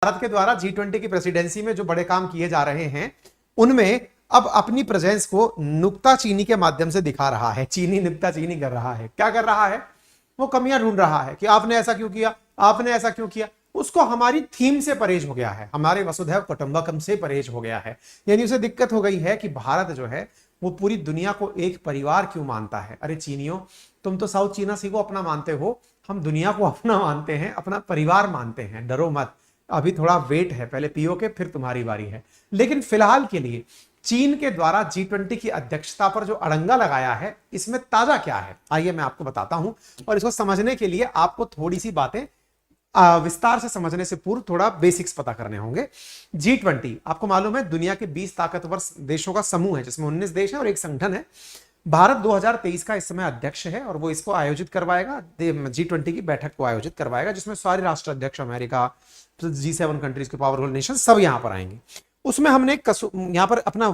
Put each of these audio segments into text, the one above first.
भारत के द्वारा G20 की प्रेसिडेंसी में जो बड़े काम किए जा रहे हैं उनमें अब अपनी प्रेजेंस को नुक्ताचीनी के माध्यम से दिखा रहा है। चीनी नुक्ताचीनी कर रहा है। क्या कर रहा है? वो कमियां ढूंढ रहा है कि आपने ऐसा क्यों किया, आपने ऐसा क्यों किया। उसको हमारी थीम से परहेज हो गया है, हमारे वसुधैव कुटुंबकम से परहेज हो गया है। यानी उसे दिक्कत हो गई है कि भारत जो है वो पूरी दुनिया को एक परिवार क्यों मानता है। अरे चीनियों, तुम तो साउथ चीना सी को अपना मानते हो, हम दुनिया को अपना मानते हैं, अपना परिवार मानते हैं। डरो मत, अभी थोड़ा वेट है, पहले पियो के फिर तुम्हारी बारी है। लेकिन फिलहाल के लिए चीन के द्वारा G20 की अध्यक्षता पर जो अड़ंगा लगाया है, इसमें ताजा क्या है आइए मैं आपको बताता हूं। और इसको समझने के लिए आपको थोड़ी सी बातें विस्तार से समझने से पूर्व थोड़ा बेसिक्स पता करने होंगे। G20 आपको मालूम है दुनिया के 20 ताकतवर देशों का समूह है, जिसमें 19 देश है और एक संगठन है। भारत 2023 का इस समय अध्यक्ष है और वो इसको आयोजित करवाएगा, G20 की बैठक को आयोजित करवाएगा, जिसमें सारे राष्ट्र अध्यक्ष, अमेरिका, G7 कंट्रीज के पावरफुल नेशन सब यहां पर आएंगे। उसमें हमने यहां पर अपना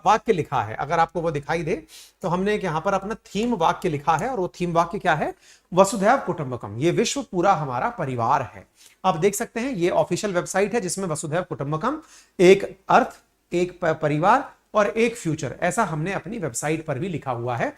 वाक्य लिखा है, अगर आपको वो दिखाई दे तो हमने यहां पर अपना थीम वाक्य लिखा है। और वो थीम वाक्य क्या है? वसुधैव कुटुंबकम, ये विश्व पूरा हमारा परिवार है। आप देख सकते हैं ये ऑफिशियल वेबसाइट है जिसमें वसुधैव कुटुंबकम, एक अर्थ, एक परिवार और एक फ्यूचर, ऐसा हमने अपनी वेबसाइट पर भी लिखा हुआ है।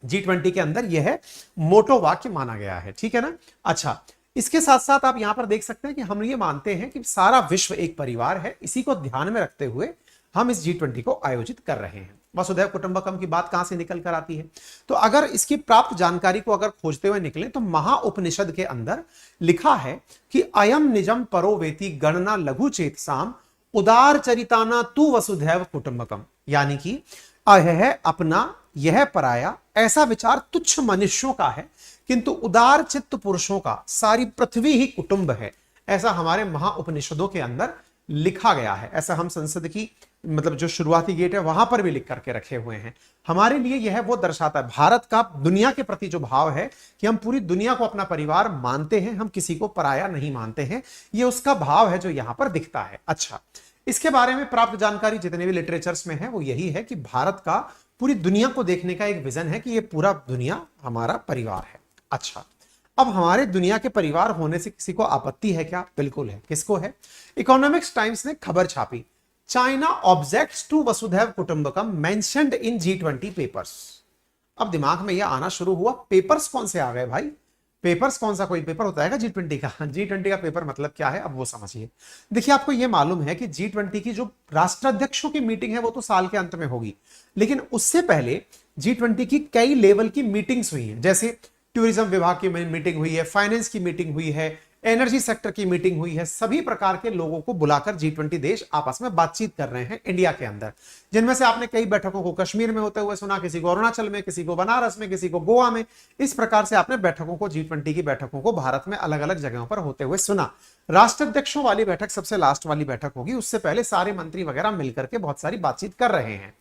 G20 के अंदर यह मोटो वाक्य माना गया है, ठीक है ना। अच्छा, इसके साथ साथ आप यहां पर देख सकते हैं कि हम ये मानते हैं कि सारा विश्व एक परिवार है। इसी को ध्यान में रखते हुए हम इस G20 को आयोजित कर रहे हैं। वसुधैव कुटुंबकम की बात कहां से निकल कर आती है? तो अगर इसकी प्राप्त जानकारी को अगर खोजते हुए निकले तो महाउपनिषद के अंदर लिखा है कि अयम निजम परो वेति गणना लघु चेतसाम उदार चरिताना तू वसुधैव कुटुंबकम, यानी कि यह अपना, यह पराया, ऐसा विचार तुच्छ मनुष्यों का है, किंतु उदार चित्त पुरुषों का सारी पृथ्वी ही कुटुंब है। ऐसा हमारे महाउपनिषदों के अंदर लिखा गया है। ऐसा हम संसद की मतलब जो शुरुआती गेट है वहां पर भी लिख करके रखे हुए हैं। हमारे लिए यह वो दर्शाता है भारत का दुनिया के प्रति जो भाव है कि हम पूरी दुनिया को अपना परिवार मानते हैं, हम किसी को पराया नहीं मानते हैं। ये उसका भाव है जो यहां पर दिखता है। अच्छा, इसके बारे में प्राप्त जानकारी जितने भी लिटरेचर्स में है वो यही है कि भारत का पूरी दुनिया को देखने का एक विजन है कि ये पूरा दुनिया हमारा परिवार है। अच्छा, अब हमारे दुनिया के परिवार होने से किसी को आपत्ति है क्या? बिल्कुल है। किसको है? इकोनॉमिक्स टाइम्स ने खबर छापी, चाइना ऑब्जेक्ट्स टू वसुधैव कुटुंबकम मेंशन्ड इन G20 पेपर्स। अब दिमाग में यह आना शुरू हुआ, पेपर्स कौन से आ गए भाई? पेपर्स कौन सा कोई पेपर होता है G20 का? G20 का पेपर मतलब क्या है, अब वो समझिए। देखिए, आपको यह मालूम है कि G20 की जो राष्ट्राध्यक्षों की मीटिंग है वो तो साल के अंत में होगी, लेकिन उससे पहले G20 की कई लेवल की मीटिंग्स हुई हैं। जैसे टूरिज्म विभाग की मीटिंग हुई है, फाइनेंस की मीटिंग हुई है, एनर्जी सेक्टर की मीटिंग हुई है। सभी प्रकार के लोगों को बुलाकर G20 देश आपस में बातचीत कर रहे हैं इंडिया के अंदर, जिनमें से आपने कई बैठकों को कश्मीर में होते हुए सुना, किसी को अरुणाचल में, किसी को बनारस में, किसी को गोवा में। इस प्रकार से आपने बैठकों को, G20 की बैठकों को भारत में अलग अलग जगहों पर होते हुए सुना। राष्ट्राध्यक्षों वाली बैठक सबसे लास्ट वाली बैठक होगी, उससे पहले सारे मंत्री वगैरह मिलकर के बहुत सारी बातचीत कर रहे हैं।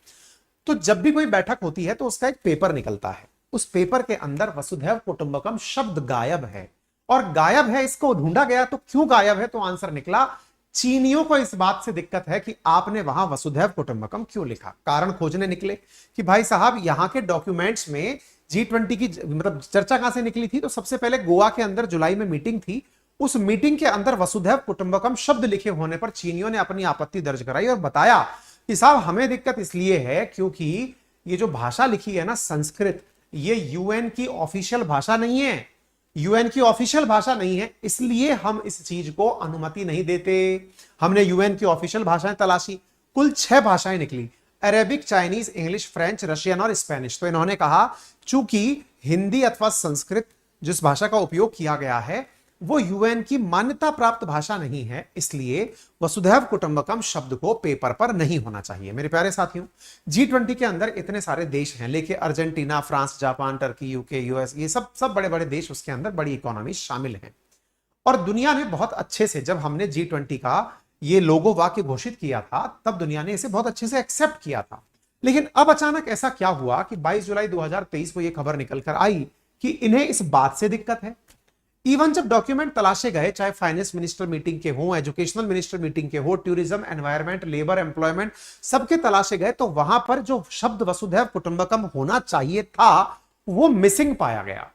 तो जब भी कोई बैठक होती है तो उसका एक पेपर निकलता है। उस पेपर के अंदर वसुधैव कुटुंबकम शब्द गायब है, और गायब है, इसको ढूंढा गया तो क्यों गायब है? तो आंसर निकला, चीनियों को इस बात से दिक्कत है कि आपने वहां वसुधैव कुटुंबकम क्यों लिखा। कारण खोजने निकले कि भाई साहब यहां के डॉक्यूमेंट्स में G20 की मतलब चर्चा कहां से निकली थी? तो सबसे पहले गोवा के अंदर जुलाई में मीटिंग थी, उस मीटिंग के अंदर वसुधैव कुटुंबकम शब्द लिखे होने पर चीनियों ने अपनी आपत्ति दर्ज कराई और बताया कि साहब हमें दिक्कत इसलिए है क्योंकि ये जो भाषा लिखी है ना संस्कृत, ये यूएन की ऑफिशियल भाषा नहीं है, यूएन की ऑफिशियल भाषा नहीं है, इसलिए हम इस चीज को अनुमति नहीं देते। हमने यूएन की ऑफिशियल भाषाएं तलाशी, कुल 6 भाषाएं निकली, Arabic, Chinese, English, French, Russian और स्पेनिश। तो इन्होंने कहा चूंकि हिंदी अथवा संस्कृत जिस भाषा का उपयोग किया गया है वो यूएन की मान्यता प्राप्त भाषा नहीं है, इसलिए वसुधैव कुटुंबकम शब्द को पेपर पर नहीं होना चाहिए। मेरे प्यारे साथियों, G20 के अंदर इतने सारे देश हैं, लेके Argentina, France, Japan, Turkey, UK, US, ये सब बड़े बड़े देश उसके अंदर, बड़ी इकोनॉमी शामिल हैं। और दुनिया ने बहुत अच्छे से, जब हमने G20 का ये लोगो वाक्य घोषित किया था तब दुनिया ने इसे बहुत अच्छे से एक्सेप्ट किया था। लेकिन अब अचानक ऐसा क्या हुआ कि 22 जुलाई 2023 को यह खबर निकल कर आई कि इन्हें इस बात से दिक्कत है। इवन जब डॉक्यूमेंट तलाशे गए, चाहे फाइनेंस मिनिस्टर मीटिंग के हो, एजुकेशनल मिनिस्टर मीटिंग के हो, टूरिज्म, एनवायरमेंट, लेबर, एम्प्लॉयमेंट, सबके तलाशे गए, तो वहां पर जो शब्द वसुधैव कुटुंबकम होना चाहिए था वो मिसिंग पाया गया।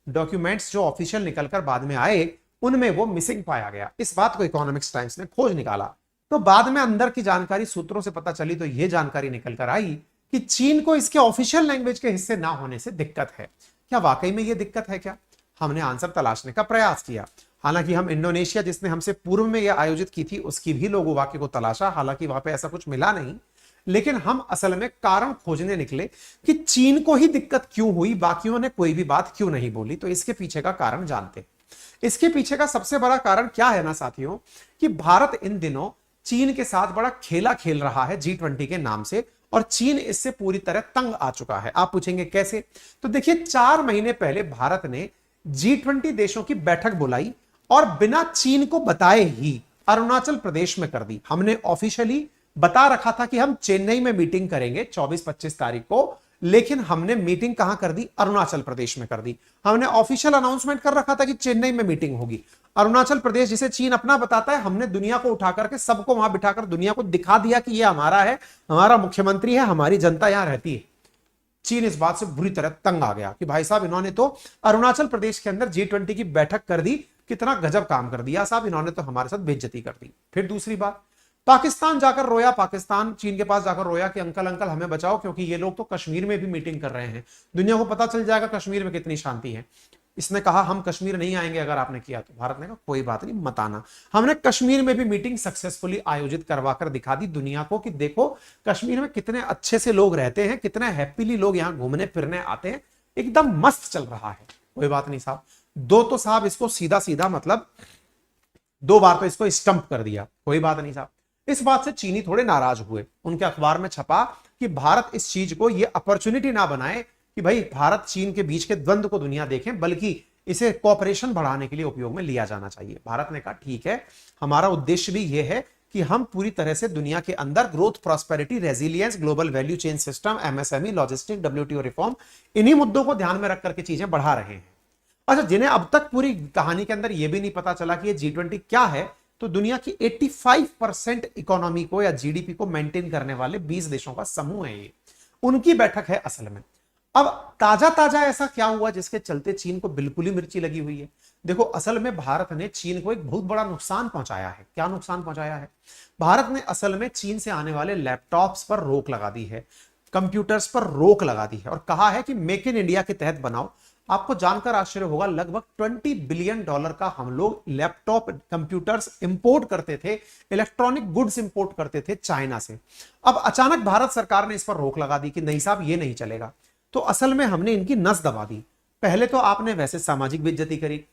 डॉक्यूमेंट्स जो ऑफिशियल निकलकर बाद में आए उनमें वो मिसिंग पाया गया। इस बात को इकोनॉमिक्स टाइम्स ने खोज निकाला। तो बाद में अंदर की जानकारी सूत्रों से पता चली, तो ये जानकारी निकल कर आई कि चीन को इसके ऑफिशियल लैंग्वेज के हिस्से ना होने से दिक्कत है। क्या वाकई में ये दिक्कत है क्या? हमने आंसर तलाशने का प्रयास किया। हालांकि हम इंडोनेशिया, जिसने हमसे पूर्व में यह आयोजित की थी, उसकी भी लोगो वाक्य को तलाशा, हालांकि वहां पे ऐसा कुछ मिला नहीं। लेकिन हम असल में कारण खोजने निकले कि चीन को ही दिक्कत क्यों हुई, बाकियों ने कोई भी बात क्यों नहीं बोली। तो इसके पीछे का कारण जानते हैं। इसके पीछे का सबसे बड़ा कारण क्या है ना साथियों, कि भारत इन दिनों चीन के साथ बड़ा खेला खेल रहा है G20 के नाम से, और चीन इससे पूरी तरह तंग आ चुका है। आप पूछेंगे कैसे? तो देखिए, 4 महीने पहले भारत ने G20 देशों की बैठक बुलाई और बिना चीन को बताए ही अरुणाचल प्रदेश में कर दी। हमने ऑफिशियली बता रखा था कि हम चेन्नई में मीटिंग करेंगे 24-25 तारीख को, लेकिन हमने मीटिंग कहां कर दी? अरुणाचल प्रदेश में कर दी। हमने ऑफिशियल अनाउंसमेंट कर रखा था कि चेन्नई में मीटिंग होगी। अरुणाचल प्रदेश, जिसे चीन अपना बताता है, हमने दुनिया को उठा करके सबको वहां बिठाकर दुनिया को दिखा दिया कि ये हमारा है, हमारा मुख्यमंत्री है, हमारी जनता यहां रहती है। चीन इस बात से बुरी तरह तंग आ गया कि भाई साहब, इन्होंने तो अरुणाचल प्रदेश के अंदर G20 की बैठक कर दी, कितना गजब काम कर दिया साहब, इन्होंने तो हमारे साथ बेइज्जती कर दी। फिर दूसरी बात, पाकिस्तान जाकर रोया, पाकिस्तान चीन के पास जाकर रोया कि अंकल अंकल हमें बचाओ, क्योंकि ये लोग तो कश्मीर में भी मीटिंग कर रहे हैं, दुनिया को पता चल जाएगा कश्मीर में कितनी शांति है। इसने कहा हम कश्मीर नहीं आएंगे अगर आपने किया तो। भारत ने कहा कोई बात नहीं, मत आना। हमने कश्मीर में भी मीटिंग सक्सेसफुली आयोजित करवाकर दिखा दी दुनिया को कि देखो कश्मीर में कितने अच्छे से लोग रहते हैं, कितने हैप्पीली लोग यहां घूमने फिरने आते हैं, एकदम मस्त चल रहा है। कोई बात नहीं साहब, दो तो साहब इसको सीधा सीधा मतलब 2 बार तो इसको स्टंप कर दिया। कोई बात नहीं साहब। इस बात से चीनी थोड़े नाराज हुए। उनके अखबार में छपा कि भारत इस चीज को ये अपॉर्चुनिटी ना बनाए कि भाई भारत चीन के बीच के द्वंद्व को दुनिया देखे, बल्कि इसे कोऑपरेशन बढ़ाने के लिए उपयोग में लिया जाना चाहिए। भारत ने कहा ठीक है, हमारा उद्देश्य भी यह है कि हम पूरी तरह से दुनिया के अंदर growth, prosperity, resilience, global value chain system, MSME, logistic, WTO reform, इन्हीं मुद्दों को ध्यान में रख करके चीजें बढ़ा रहे हैं। अच्छा, जिन्हें अब तक पूरी कहानी के अंदर यह भी नहीं पता चला कि ये G20 क्या है, तो दुनिया की 85% इकोनॉमी को या GDP को मेंटेन करने वाले 20 देशों का समूह है ये, उनकी बैठक है असल में। अब ताजा ताजा ऐसा क्या हुआ जिसके चलते चीन को बिल्कुल ही मिर्ची लगी हुई है? देखो, असल में भारत ने चीन को एक बहुत बड़ा नुकसान पहुंचाया है। क्या नुकसान पहुंचाया है? भारत ने असल में चीन से आने वाले लैपटॉप्स पर रोक लगा दी है, कंप्यूटर्स पर रोक लगा दी है, और कहा है कि मेक इन इंडिया के तहत बनाओ। आपको जानकर आश्चर्य होगा, लगभग $20 बिलियन का हम लोग लैपटॉप, कंप्यूटर्स इंपोर्ट करते थे, इलेक्ट्रॉनिक गुड्स इंपोर्ट करते थे चाइना से। अब अचानक भारत सरकार ने इस पर रोक लगा दी कि नहीं साहब, ये नहीं चलेगा। तो असल में हमने इनकी नस दबा दी। पहले तो आपने वैसे सामाजिक बेइज्जती करी,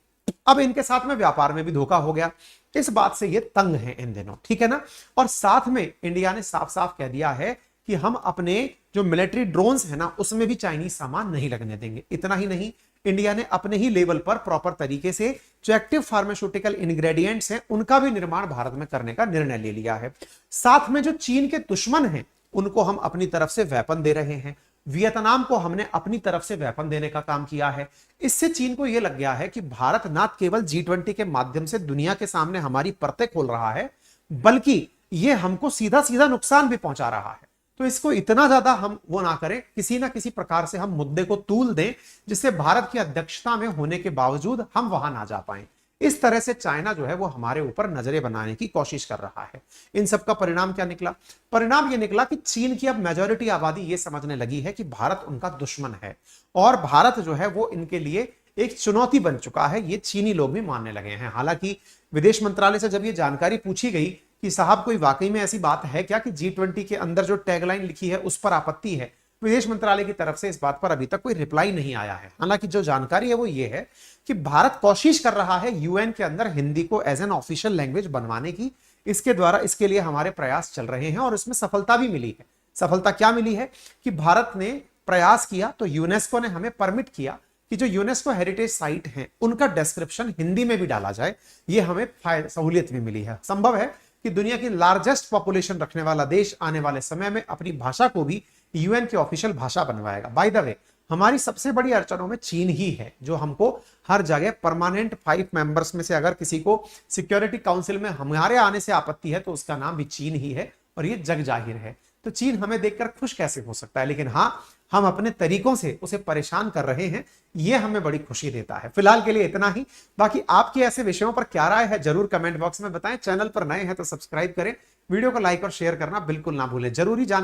अब इनके साथ में व्यापार में भी धोखा हो गया। इस बात से ये तंग है इन दिनों, ठीक है ना। और साथ में इंडिया ने साफ साफ कह दिया है कि हम अपने जो मिलिट्री ड्रोन्स है ना, उसमें भी चाइनीज सामान नहीं लगने देंगे। इतना ही नहीं, इंडिया ने अपने ही लेवल पर प्रॉपर तरीके से जो एक्टिव फार्मास्यूटिकल इंग्रेडिएंट्स हैं, उनका भी निर्माण भारत में करने का निर्णय ले लिया है। साथ में जो चीन के दुश्मन हैं, उनको हम अपनी तरफ से वेपन दे रहे हैं। वियतनाम को हमने अपनी तरफ से वेपन देने का काम किया है। इससे चीन को यह लग गया है कि भारत न केवल G20 के माध्यम से दुनिया के सामने हमारी परतें खोल रहा है, बल्कि यह हमको सीधा सीधा नुकसान भी पहुंचा रहा है। तो इसको इतना ज्यादा हम वो ना करें, किसी ना किसी प्रकार से हम मुद्दे को तूल दें, जिससे भारत की अध्यक्षता में होने के बावजूद हम वहां ना जा पाएं। इस तरह से चाइना जो है वो हमारे ऊपर नजरें बनाने की कोशिश कर रहा है। इन सब का परिणाम क्या निकला? परिणाम ये निकला कि चीन की अब मेजॉरिटी आबादी ये समझने लगी है कि भारत उनका दुश्मन है, और भारत जो है वो इनके लिए एक चुनौती बन चुका है। ये चीनी लोग भी मानने लगे हैं। हालांकि विदेश मंत्रालय से जब ये जानकारी पूछी गई कि साहब कोई वाकई में ऐसी बात है क्या कि G20 के अंदर जो टैगलाइन लिखी है उस पर आपत्ति है, विदेश मंत्रालय की तरफ से इस बात पर अभी तक कोई रिप्लाई नहीं आया है। हालांकि जो जानकारी है वो ये है कि भारत कोशिश कर रहा है UN के अंदर हिंदी को एज एन ऑफिशियल लैंग्वेज बनवाने की। इसके लिए हमारे प्रयास चल रहे हैं, और इसमें सफलता भी मिली है। सफलता क्या मिली है कि भारत ने प्रयास किया तो यूनेस्को ने हमें परमिट किया कि जो यूनेस्को हेरिटेज साइट हैं उनका डिस्क्रिप्शन हिंदी में भी डाला जाए। ये हमें सहूलियत भी मिली है। संभव है कि दुनिया की लार्जेस्ट पॉपुलेशन रखने वाला देश आने वाले समय में अपनी भाषा को भी UN की ऑफिशियल भाषा बनवाएगा। बाय द वे, हमारी सबसे बड़ी अड़चनों में चीन ही है, जो हमको हर जगह परमानेंट 5 मेंबर्स में से अगर किसी को सिक्योरिटी काउंसिल में हमारे आने से आपत्ति है तो उसका नाम भी चीन ही है, और ये जग जाहिर है। तो चीन हमें देखकर खुश कैसे हो सकता है? लेकिन हाँ, हम अपने तरीकों से उसे परेशान कर रहे हैं, यह हमें बड़ी खुशी देता है। फिलहाल के लिए इतना ही। बाकी आपकी ऐसे विषयों पर क्या राय है जरूर कमेंट बॉक्स में बताएं। चैनल पर नए हैं तो सब्सक्राइब करें, वीडियो को लाइक और शेयर करना बिल्कुल ना भूलें। जरूरी जानकारी